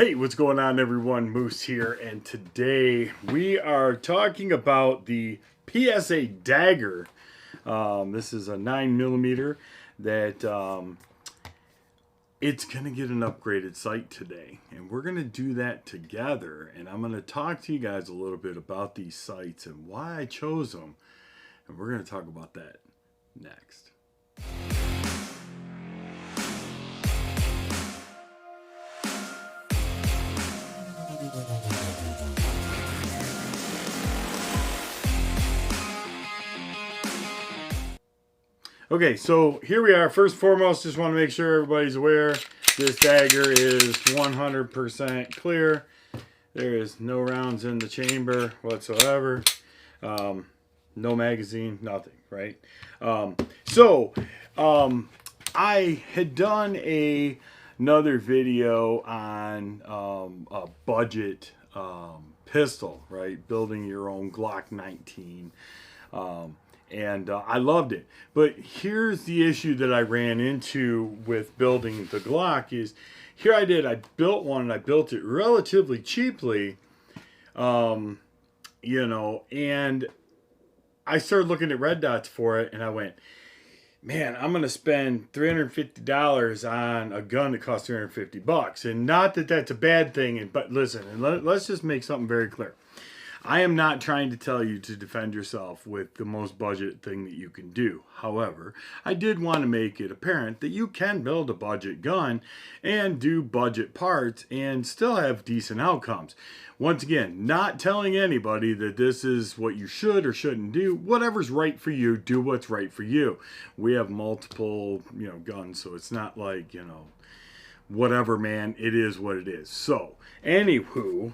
Hey, what's going on everyone? Moose here, and today we are talking about the PSA Dagger. This is a 9mm that it's going to get an upgraded sight today, and we're going to do that together, and I'm going to talk to you guys a little bit about these sights and why I chose them, and we're going to talk about that next. Okay, so here we are. First and foremost, just want to make sure everybody's aware this dagger is 100% clear. There is no rounds in the chamber whatsoever. No magazine, nothing, right? I had done another video on a budget pistol, right? Building your own Glock 19. And I loved it. But here's the issue that I ran into with building the Glock is, here I built one, and I built it relatively cheaply, and I started looking at red dots for it, and I went, man, I'm going to spend $350 on a gun that costs $350. And not that that's a bad thing, but listen, and let's just make something very clear. I am not trying to tell you to defend yourself with the most budget thing that you can do. However, I did want to make it apparent that you can build a budget gun and do budget parts and still have decent outcomes. Once again, not telling anybody that this is what you should or shouldn't do. Whatever's right for you, do what's right for you. We have multiple, guns, so it's not like, whatever, man, it is what it is. So, anywho,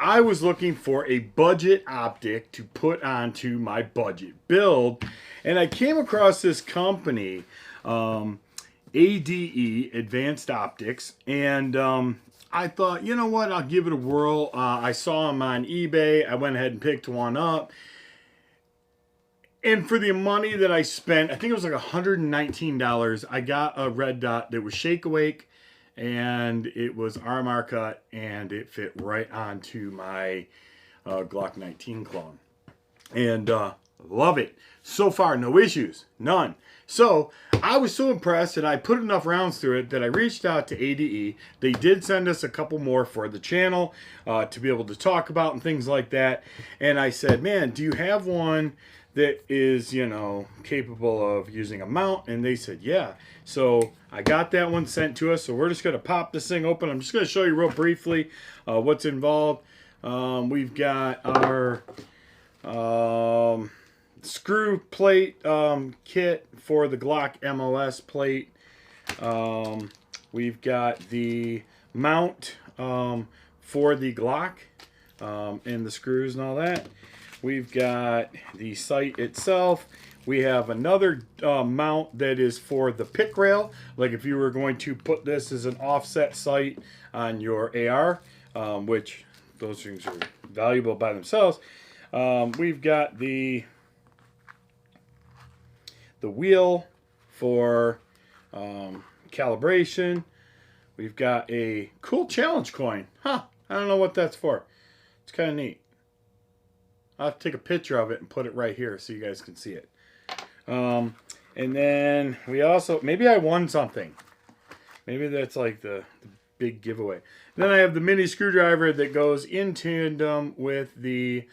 I was looking for a budget optic to put onto my budget build, and I came across this company, ADE Advanced Optics, and I thought, you know what, I'll give it a whirl. I saw them on eBay. I went ahead and picked one up. And for the money that I spent, I think it was like $119, I got a red dot that was shake awake, and it was RMR cut, and it fit right onto my Glock 19 clone. And love it. So far, no issues. None. So I was so impressed, and I put enough rounds through it that I reached out to ADE. They did send us a couple more for the channel to be able to talk about and things like that. And I said, man, do you have one that is, capable of using a mount? And they said, yeah. So I got that one sent to us. So we're just going to pop this thing open. I'm just going to show you real briefly what's involved. We've got our screw plate kit for the Glock MOS plate. We've got the mount for the Glock and the screws and all that. We've got the sight itself. We have another mount that is for the pick rail. Like if you were going to put this as an offset sight on your AR, which those things are valuable by themselves. We've got the wheel for calibration. We've got a cool challenge coin. I don't know what that's for. It's kind of neat. I'll have to take a picture of it and put it right here so you guys can see it. And then we also, maybe I won something. Maybe that's like the big giveaway. And then I have the mini screwdriver that goes in tandem with the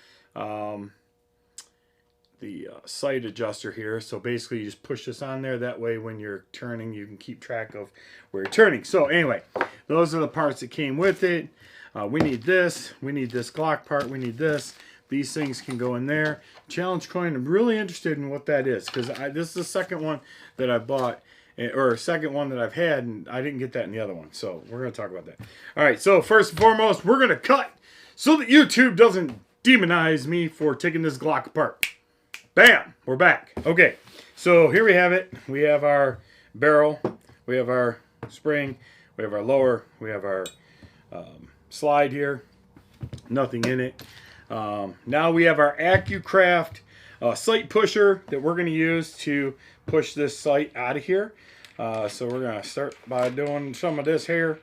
sight adjuster here. So basically you just push this on there. That way when you're turning, you can keep track of where you're turning. So anyway, those are the parts that came with it. We need this. We need this Glock part. We need this. These things can go in there. Challenge coin, I'm really interested in what that is, because this is the second one that I bought, or second one that I've had, and I didn't get that in the other one. So we're going to talk about that. All right, so first and foremost, we're going to cut so that YouTube doesn't demonize me for taking this Glock apart. Bam! We're back. Okay, so here we have it. We have our barrel. We have our spring. We have our lower. We have our slide here. Nothing in it. Now we have our AccuCraft sight pusher that we're going to use to push this sight out of here. So we're going to start by doing some of this here.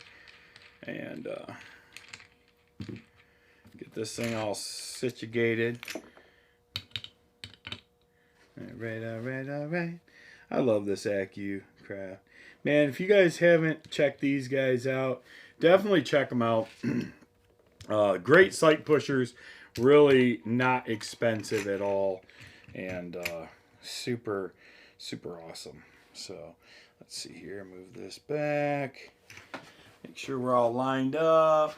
and get this thing all situated. All right. I love this Accu craft. Man, if you guys haven't checked these guys out, definitely check them out. Great sight pushers, really not expensive at all, and super, super awesome. So let's see here, move this back, make sure we're all lined up.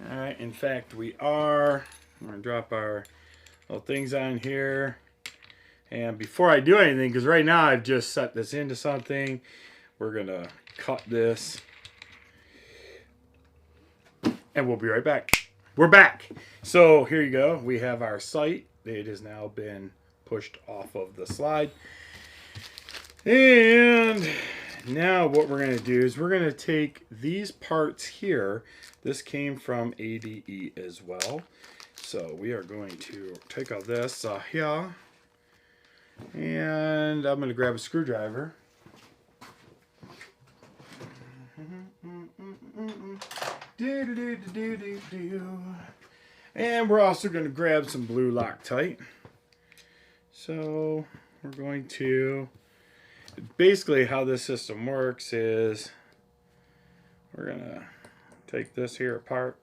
All right, in fact we are. I'm gonna drop our little things on here. And before I do anything, because right now I've just set this into something, we're gonna cut this. And we'll be right back. We're back. So here you go. We have our sight. It has now been pushed off of the slide. And now what we're going to do is we're going to take these parts here. This came from ADE as well. So we are going to take out this here. And I'm going to grab a screwdriver. And we're also going to grab some blue Loctite. So we're going to, basically how this system works is we're going to take this here apart.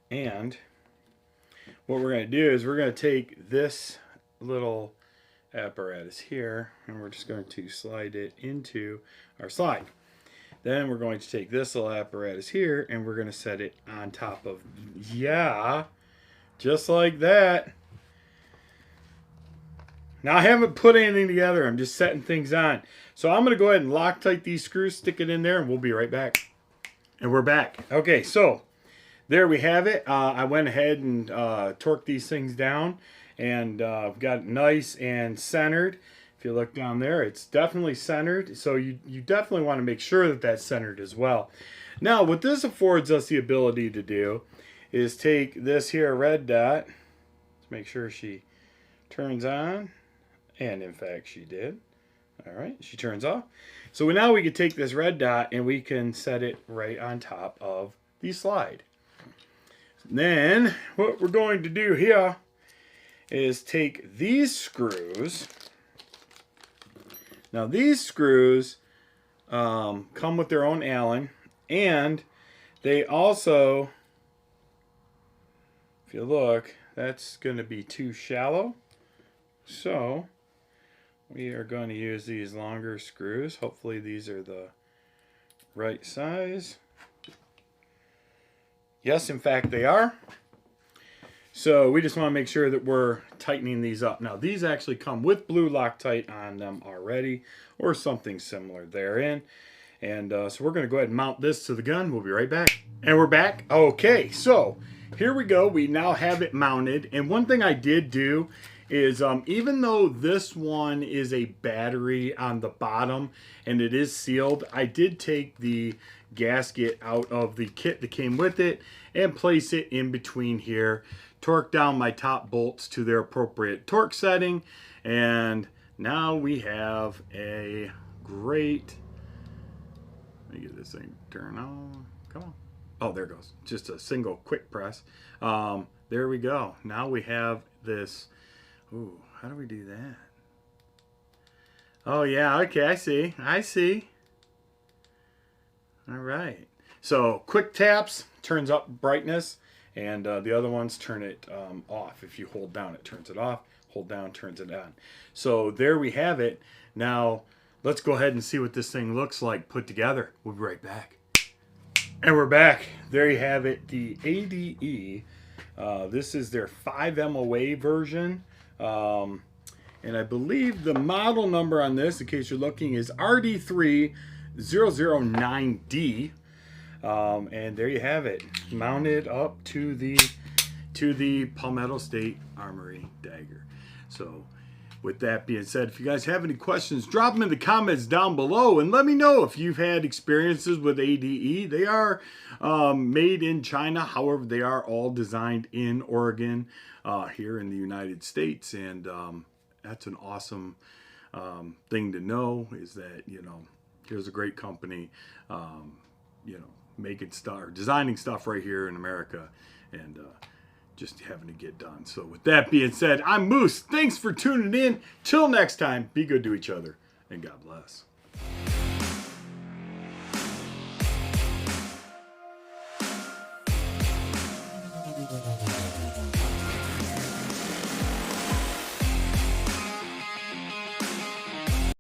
And what we're going to do is we're going to take this little apparatus here and we're just going to slide it into our slide. Then we're going to take this little apparatus here and we're going to set it on top of, yeah, just like that. Now I haven't put anything together, I'm just setting things on. So I'm going to go ahead and Loctite these screws, stick it in there, and we'll be right back. And we're back. Okay, so there we have it. I went ahead and torqued these things down, and got it nice and centered. If you look down there, it's definitely centered. So you definitely want to make sure that that's centered as well. Now, what this affords us the ability to do is take this here red dot. Let's make sure she turns on. And in fact, she did. All right, she turns off. So now we can take this red dot and we can set it right on top of the slide. Then what we're going to do here is take these screws. Now these screws come with their own Allen, and they also, if you look, that's going to be too shallow. So we are going to use these longer screws. Hopefully these are the right size. Yes, in fact they are. So we just want to make sure that we're tightening these up. Now these actually come with blue Loctite on them already, or something similar therein. And so we're going to go ahead and mount this to the gun. We'll be right back. And we're back. Okay, so here we go. We now have it mounted. And one thing I did do is even though this one is a battery on the bottom and it is sealed, I did take the gasket out of the kit that came with it and place it in between here, torque down my top bolts to their appropriate torque setting, and now we have a great, let me get this thing turned on, come on, oh there it goes, just a single quick press. There we go. Now we have this. Ooh, how do we do that? Oh yeah, okay, I see. All right. So quick taps turns up brightness, and the other ones turn it off. If you hold down, it turns it off. Hold down, turns it on. So there we have it. Now let's go ahead and see what this thing looks like put together. We'll be right back. And we're back. There you have it, the ADE. This is their 5 MOA version. And I believe the model number on this, in case you're looking, is RD3009D. And there you have it, mounted up to the Palmetto State Armory Dagger. So with that being said, if you guys have any questions, drop them in the comments down below and let me know if you've had experiences with ADE. They are made in China. However, they are all designed in Oregon, here in the United States. And that's an awesome thing to know, is that, you know, here's a great company, you know, making stuff or designing stuff right here in America, and just having to get done. So with that being said, I'm Moose. Thanks for tuning in. Till next time, be good to each other, and God bless.